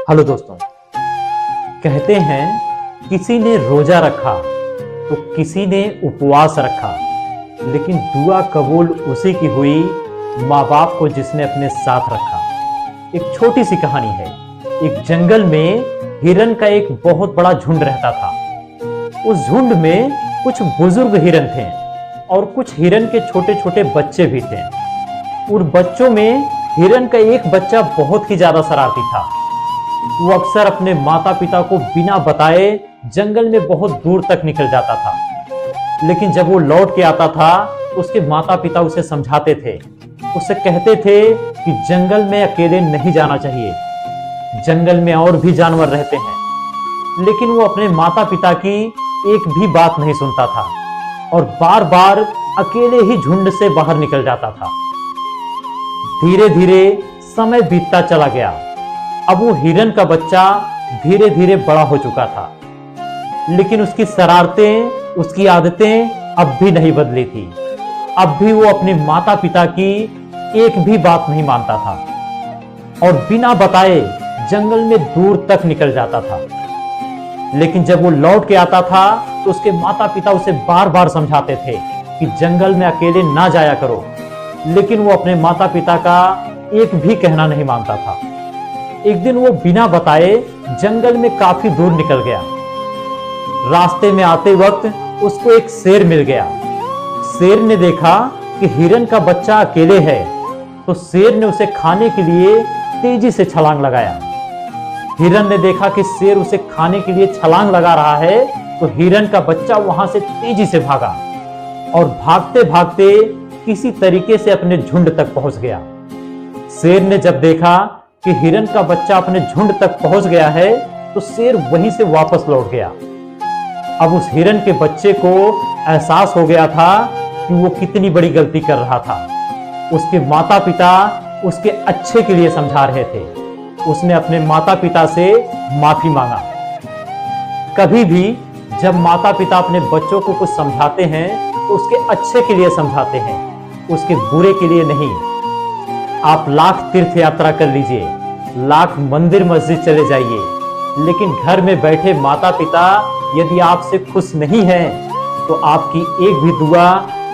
Hello दोस्तों। कहते हैं किसी ने रोजा रखा तो किसी ने उपवास रखा, लेकिन दुआ कबूल उसी की हुई माँ बाप को जिसने अपने साथ रखा। एक छोटी सी कहानी है। एक जंगल में हिरन का एक बहुत बड़ा झुंड रहता था। उस झुंड में कुछ बुजुर्ग हिरन थे और कुछ हिरन के छोटे छोटे बच्चे भी थे। उन बच्चों में हिरन का एक बच्चा बहुत ही ज्यादा शरारती था। वो अक्सर अपने माता पिता को बिना बताए जंगल में बहुत दूर तक निकल जाता था, लेकिन जब वो लौट के आता था तो उसके माता पिता उसे समझाते थे, उसे कहते थे कि जंगल में अकेले नहीं जाना चाहिए, जंगल में और भी जानवर रहते हैं। लेकिन वो अपने माता पिता की एक भी बात नहीं सुनता था और बार बार अकेले ही झुंड से बाहर निकल जाता था। धीरे धीरे समय बीतता चला गया। अब वो हिरन का बच्चा धीरे धीरे बड़ा हो चुका था, लेकिन उसकी शरारतें, उसकी आदतें अब भी नहीं बदली थी। अब भी वो अपने माता पिता की एक भी बात नहीं मानता था और बिना बताए जंगल में दूर तक निकल जाता था। लेकिन जब वो लौट के आता था तो उसके माता पिता उसे बार बार समझाते थे कि जंगल में अकेले ना जाया करो, लेकिन वो अपने माता पिता का एक भी कहना नहीं मानता था। एक दिन वो बिना बताए जंगल में काफी दूर निकल गया। रास्ते में आते वक्त उसको एक शेर मिल गया। शेर ने देखा कि हिरन का बच्चा अकेले है, तो शेर ने उसे खाने के लिए तेजी से छलांग लगाया। हिरन ने देखा कि शेर उसे खाने के लिए छलांग लगा रहा है, तो हिरन का बच्चा वहां से तेजी से भागा और भागते भागते किसी तरीके से अपने झुंड तक पहुंच गया। शेर ने जब देखा कि हिरन का बच्चा अपने झुंड तक पहुंच गया है, तो शेर वहीं से वापस लौट गया। अब उस हिरन के बच्चे को एहसास हो गया था कि वो कितनी बड़ी गलती कर रहा था। उसके माता पिता उसके अच्छे के लिए समझा रहे थे। उसने अपने माता पिता से माफी मांगा। कभी भी जब माता पिता अपने बच्चों को कुछ समझाते हैं तो उसके अच्छे के लिए समझाते हैं, उसके बुरे के लिए नहीं। आप लाख तीर्थ यात्रा कर लीजिए, लाख मंदिर मस्जिद चले जाइए, लेकिन घर में बैठे माता पिता यदि आपसे खुश नहीं हैं तो आपकी एक भी दुआ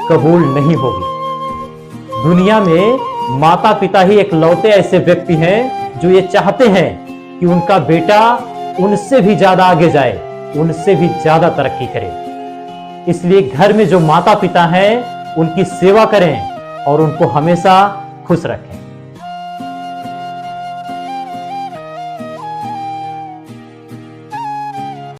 कबूल नहीं होगी। दुनिया में माता पिता ही इकलौते ऐसे व्यक्ति हैं जो ये चाहते हैं कि उनका बेटा उनसे भी ज्यादा आगे जाए, उनसे भी ज्यादा तरक्की करे। इसलिए घर में जो माता पिता हैं उनकी सेवा करें और उनको हमेशा खुश रखें।